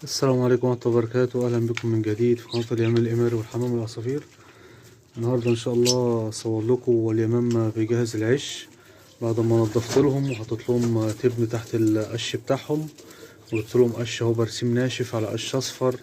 السلام عليكم ورحمة الله وبركاته. أهلا بكم من جديد في قناة اليمام الإماري والحمام والعصافير. النهاردة إن شاء الله أصور لكم اليمام بيجهز العش بعد ما نضفت لهم وحطيت لهم تبن تحت القش بتاعهم، وجبت لهم قش اهو برسيم ناشف على قش أصفر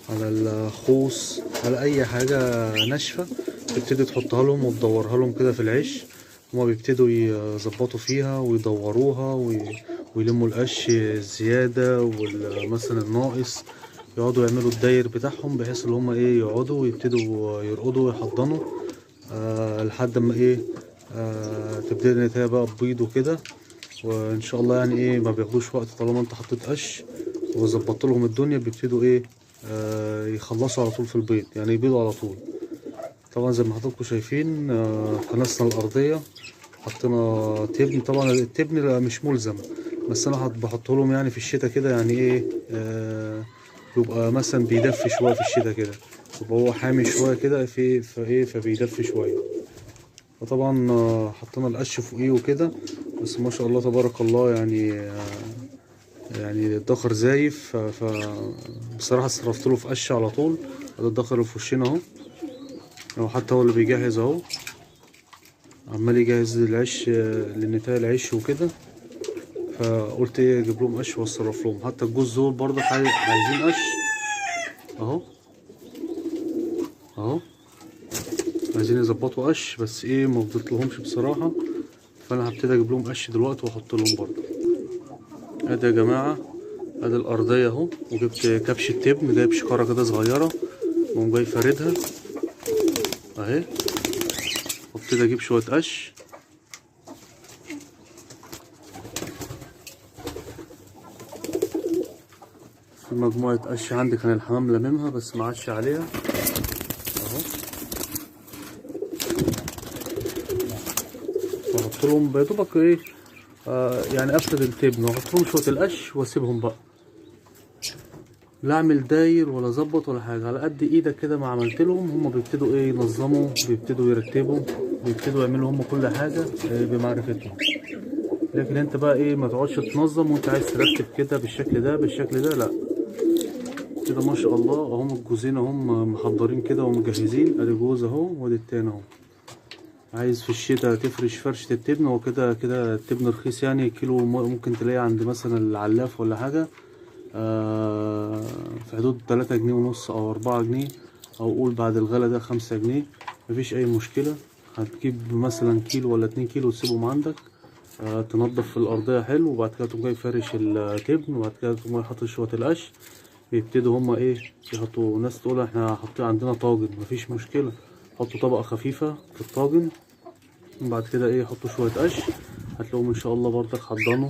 على الخوص على أي حاجة ناشفة تبتدي تحطها لهم وتدورها لهم كده في العش. هما بيبتدوا يظبطوا فيها ويدوروها ويلموا القش الزيادة مثلا الناقص، يقعدوا يعملوا الداير بتاعهم بحيث ان هما ايه يقعدوا ويبتدوا يرقدوا ويحضنوا لحد ما ايه تبتدي النتاية بقى تبيض وكده. وان شاء الله يعني ايه ما بياخدوش وقت طالما انت حطيت قش وظبطت لهم الدنيا، بيبتدوا ايه يخلصوا على طول في البيض، يعني يبيضوا على طول. طبعا زي ما حضراتكم شايفين كنسنا الارضيه، حطينا تبن. طبعا التبن لا مش ملزم، بس انا بحطه لهم يعني في الشتاء كده، يعني ايه بيبقى مثلا بيدفي شويه في الشتاء كده، يبقى هو حامي شويه كده في فايه فبيدفي شويه. وطبعا حطينا القش فوقيه وكده، بس ما شاء الله تبارك الله يعني يعني الدخر زايف، بصراحه صرفت له في قش على طول. ده الدخر اللي في وشنا اهو، هو حتى هو اللي بيجهز اهو، عمال يجهز العش للنتاية العش وكده. فقلت ايه اجيب لهم قش واصرف لهم، حتى الجوز دول برضه عايزين قش اهو اهو، عايزين يظبطوا قش، بس ايه ما فضلتلهمش بصراحة، فانا هبتدي اجيب لهم قش دلوقتي واحط لهم برضه. ادي يا جماعة، ادي الارضية اهو، وجبت كبش التبن، جايب شكارة كده صغيرة وقوم جاي فاردها اهي، وابتدي اجيب شوية قش. في مجموعة قش عندي كان الحمام لاممها بس ما عادش عليها اهو، واحط لهم بيدوبك ايه يعني افرد التبن واحط لهم شوية القش واسيبهم بقى، لا اعمل داير ولا اظبط ولا حاجة، على قد ايدك كده ما عملت لهم. هما بيبتدوا ايه ينظموا، بيبتدوا يرتبوا، بيبتدوا يعملوا هما كل حاجة بمعرفتهم. لكن انت بقى ايه ما تقعدش تنظم وانت عايز ترتب كده بالشكل ده بالشكل ده، لا. كده ما شاء الله اهم الجوزين اهم محضرين كده ومجهزين، ادي جوز اهو وادي التاني اهو. عايز في الشتاء تفرش فرشة التبن، وكده كده التبن رخيص، يعني كيلو ممكن تلاقيه عند مثلا العلاف ولا حاجة في حدود 3 جنيه ونص أو 4 جنيه، أو قول بعد الغلا ده 5 جنيه، مفيش أي مشكلة. هتجيب مثلا كيلو ولا 2 كيلو تسيبهم عندك، تنضف في الأرضية حلو، وبعد كده تقوم جاي فارش التبن، وبعد كده تقوم جاي حاطط شوية القش. بيبتدوا هما ايه يحطوا، ناس تقول احنا حاطين عندنا طاجن، مفيش مشكلة، حطوا طبقة خفيفة في الطاجن، وبعد كده ايه حطوا شوية قش، هتلاقوهم ان شاء الله برضك حضنوا.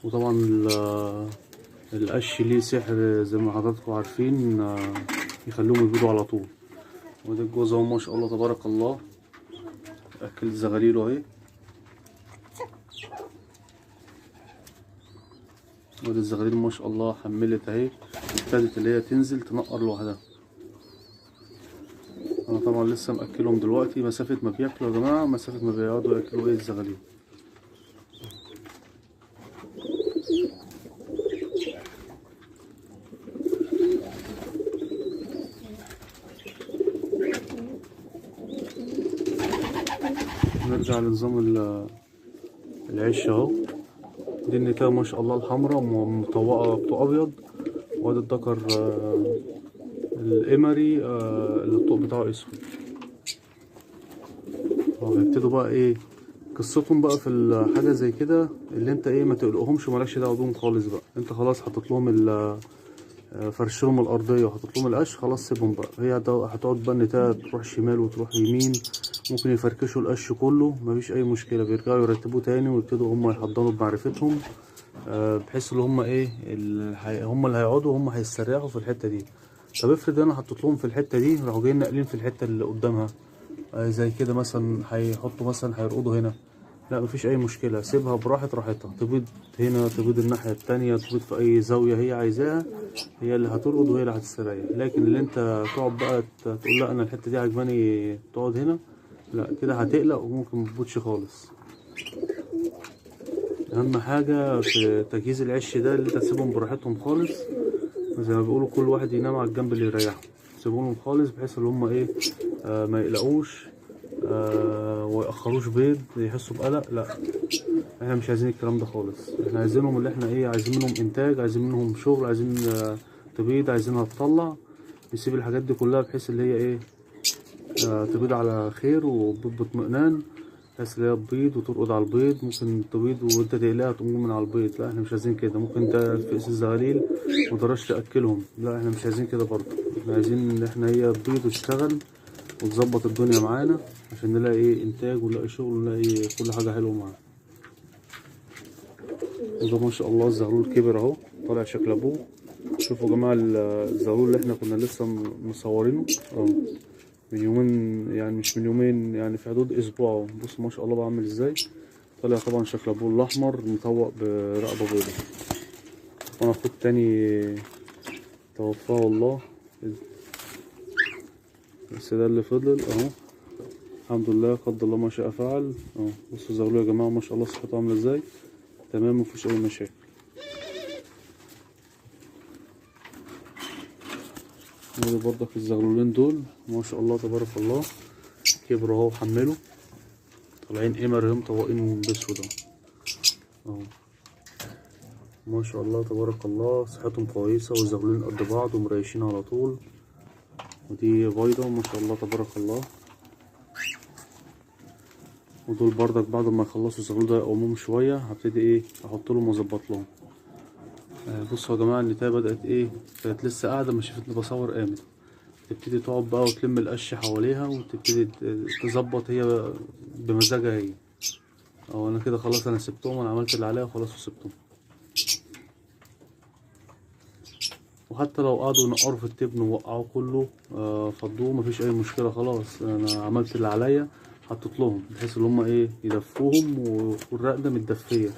وطبعا القش ليه سحر زي ما حضراتكم عارفين، يخلوهم يبيضوا على طول. وده الجوز اهو ما شاء الله تبارك الله، اكل زغاليله اهي، وده الزغاليل ما شاء الله حملت اهي، ابتدت اللي هي تنزل تنقر لوحدها. انا طبعا لسه مأكلهم دلوقتي، مسافة ما بياكلوا يا جماعة مسافة ما بيقعدوا ياكلوا ايه الزغاليل. نرجع لنظام العش اهو، دي النتاية ما شاء الله الحمراء مطوقة بطوق ابيض، وادي الدكر الامري اللي الطوق بتاعه اسود. هيبتدوا بقى ايه قصتهم بقى في الحاجة زي كده، اللي انت ايه ما تقلقهمش ومالكش دعوة بيهم خالص بقى. انت خلاص حطيت لهم فرش لهم الارضيه وحطيت لهم القش، خلاص سيبهم بقى. هي هتقعد بقى النتاية تروح شمال وتروح يمين، ممكن يفركشوا القش كله، مفيش اي مشكله، بيرجعوا يرتبوه تاني ويبتدوا هم يحضنوا بمعرفتهم، بحيث ان هم ايه هم اللي هيقعدوا، هم هيستريحوا في الحته دي. طب افرض انا حطيت لهم في الحته دي راحوا جايين ناقلين في الحته اللي قدامها زي كده مثلا، هيحطوا مثلا هيرقدوا هنا، لا مفيش اي مشكله، سيبها راحتها، تبيض هنا تبيض الناحيه التانية، تبيض في اي زاويه هي عايزاها، هي اللي هترقد وهي اللي هتستريح. لكن اللي انت تقعد بقى تقول لا انا الحته دي عجباني تقعد هنا، لا كده هتقلق وممكن متبوتش خالص. اهم حاجه في تجهيز العش ده اللي انت تسيبهم براحتهم خالص، زي ما بيقولوا كل واحد ينام على الجنب اللي يريحه، سيبولهم خالص بحيث ان هما ايه ما يقلقوش ويأخروش بيض يحسوا بقلق. لا، احنا مش عايزين الكلام ده خالص. احنا عايزينهم اللي احنا ايه، عايزين منهم انتاج، عايزين منهم شغل، عايزين تبيض، عايزينها تطلع. نسيب الحاجات دي كلها بحيث اللي هي ايه تبيض على خير وبيض باطمئنان، بحيث اللي هي تبيض وترقد على البيض. ممكن تبيض وانت تقلقها تقوم من على البيض، لا احنا مش عايزين كده. ممكن انت تفقس الزغاليل متقدرش تاكلهم، لا احنا مش عايزين كده برضه. احنا عايزين ان احنا هي تبيض وتشتغل وتظبط الدنيا معانا عشان نلاقي ايه انتاج ونلاقي شغل ونلاقي كل حاجه حلوه معانا. وده ما شاء الله الزغلول كبر اهو، طالع شكل ابوه. شوفوا يا جماعه الزغلول اللي احنا كنا لسه مصورينه من يومين، يعني مش من يومين، يعني في حدود اسبوع اهو. بصوا ما شاء الله بقى عامل ازاي، طالع طبعا شكل ابوه الاحمر مطوق برقبه بيضاء. وانا اخوه التاني توفاه الله، بس ده اللي فضل اهو. الحمد لله، قدر الله ما شاء فعل اهو. بصوا الزغلول يا جماعه ما شاء الله صحته عامله ازاي، تمام مفيش اي مشاكل. ودي برضك الزغلولين دول ما شاء الله تبارك الله كبروا اهو وحملوا، طالعين قمر هم طواقين باسود اهو. ما شاء الله تبارك الله صحتهم كويسه، والزغلولين قد بعض ومريشين على طول. ودي بيضه ما شاء الله تبارك الله. ودول بردك بعد ما يخلصوا الزغلول ده يقوموهم شويه هبتدي ايه احط لهم واظبط لهم. بصوا يا جماعه النتايه بدات ايه، كانت لسه قاعده ما شافتني بصور قامت، تبتدي تقعد بقى وتلم القش حواليها وتبتدي تظبط هي بمزاجها هي. او انا كده خلاص، انا سبتهم، انا عملت اللي عليا وخلاص وسبتهم. وحتى لو قعدوا ينقروا في التبن ووقعوا كله فضوه مفيش اي مشكله، خلاص انا عملت اللي عليا. حطيت لهم بحيث ان هما ايه يدفوهم والرقده متدفيه،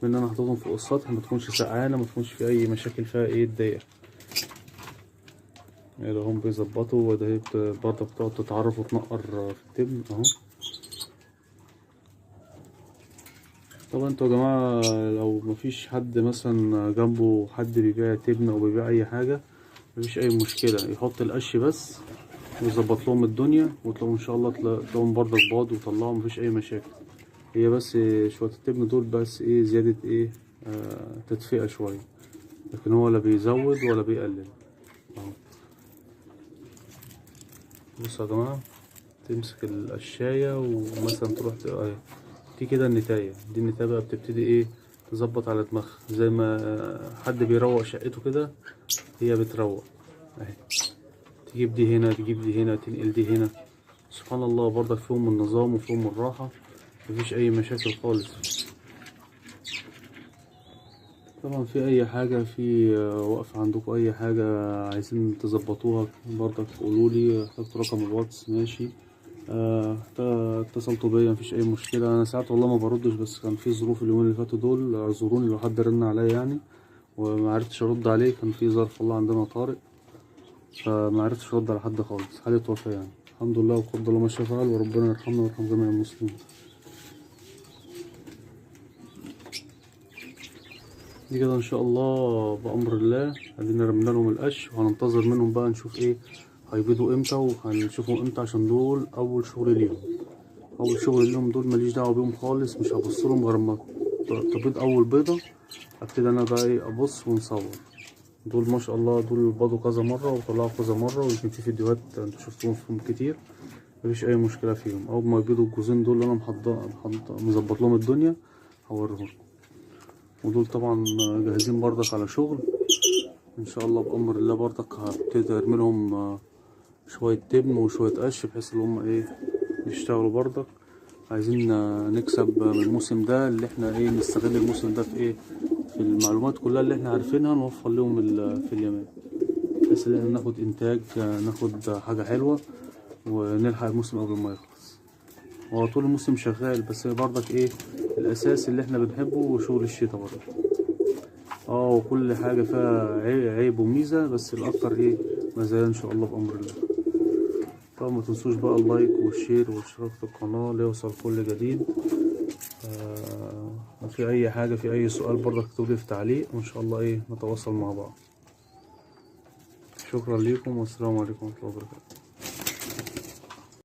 ان انا حطيتهم فوق السطح ما تكونش سقعانه، ما تكونش في اي مشاكل فيها ايه تضايق. ده هم بيظبطوا، وده هي برضه بتقعد تتعرف وتنقر في التبن اهو. طبعا انتوا يا جماعة لو مفيش حد مثلا جنبه حد بيبيع تبن او بيبيع اي حاجة، مفيش اي مشكلة، يحط القش بس ويظبط لهم الدنيا وتلاقوا ان شاء الله تلاقوهم برضك باض وطلعوا مفيش اي مشاكل. هي بس شوية التبن دول بس ايه زيادة ايه تدفئة شوية، لكن هو لا بيزود ولا بيقلل اهو. بصوا يا جماعة، تمسك القشاية ومثلا تروح دي كده النتاية، دي النتاية بقى بتبتدي ايه تظبط على دماغها زي ما حد بيروق شقته كده، هي بتروق اهي. تجيب دي هنا، تجيب دي هنا، تنقل دي هنا. سبحان الله برضك فيهم النظام وفيهم الراحة، مفيش اي مشاكل خالص. طبعا في اي حاجة في وقف عندكم اي حاجة عايزين تظبطوها برضك قولولي، احط رقم الواتس ماشي. اتصلتوا بيا مفيش اي مشكله. انا ساعات والله ما بردش، بس كان في ظروف اليومين اللي فاتوا دول، اعذروني لو حد رن عليا يعني وما عرفتش ارد عليه، كان في ظرف الله عندنا طارئ فما عرفتش ارد على حد خالص، حالة وفاة يعني. الحمد لله وقدر الله ما شاء فعل، وربنا يرحمنا ويرحم جميع المسلمين. دي كده ان شاء الله بامر الله ادينا رمينا لهم القش، وهننتظر منهم بقى نشوف ايه هيبيضوا امتى وهنشوفهم امتى، عشان دول اول شغل ليهم. اول شغل ليهم دول ماليش دعوه بيهم خالص، مش هبصلهم غير ما تبيض اول بيضه، ابتدي انا بقى ايه ابص ونصور. دول ما شاء الله دول بيضوا كذا مره وطلعوا كذا مره، ويمكن في فيديوهات انتوا شفتوهم فيهم كتير، مفيش اي مشكله فيهم. اول ما يبيضوا الجوزين دول اللي انا مظبط لهم الدنيا هوريهم. ودول طبعا جاهزين برضك على شغل ان شاء الله بامر الله. برضك هبتدي ارمي لهم شويه تبن وشويه قش بحيث ان هم ايه يشتغلوا برضك. عايزين نكسب من الموسم ده، اللي احنا ايه نستغل الموسم ده في ايه، في المعلومات كلها اللي احنا عارفينها نوفر لهم في اليمن، بحيث ان احنا ناخد انتاج، ناخد حاجة حلوة ونلحق الموسم قبل ما يخلص. هو طول الموسم شغال، بس برضك ايه الاساس اللي احنا بنحبه وشغل الشتا برضك. وكل حاجة فيها عيب وميزة، بس الاكتر ايه مزايا ان شاء الله بامر الله. طبعا ما تنسوش بقى اللايك والشير والاشتراك في القناة ليوصل كل جديد. في اي حاجة، في اي سؤال برضك اكتبولي في تعليق، وان شاء الله ايه نتواصل مع بعض. شكرا ليكم والسلام عليكم ورحمة الله وبركاته.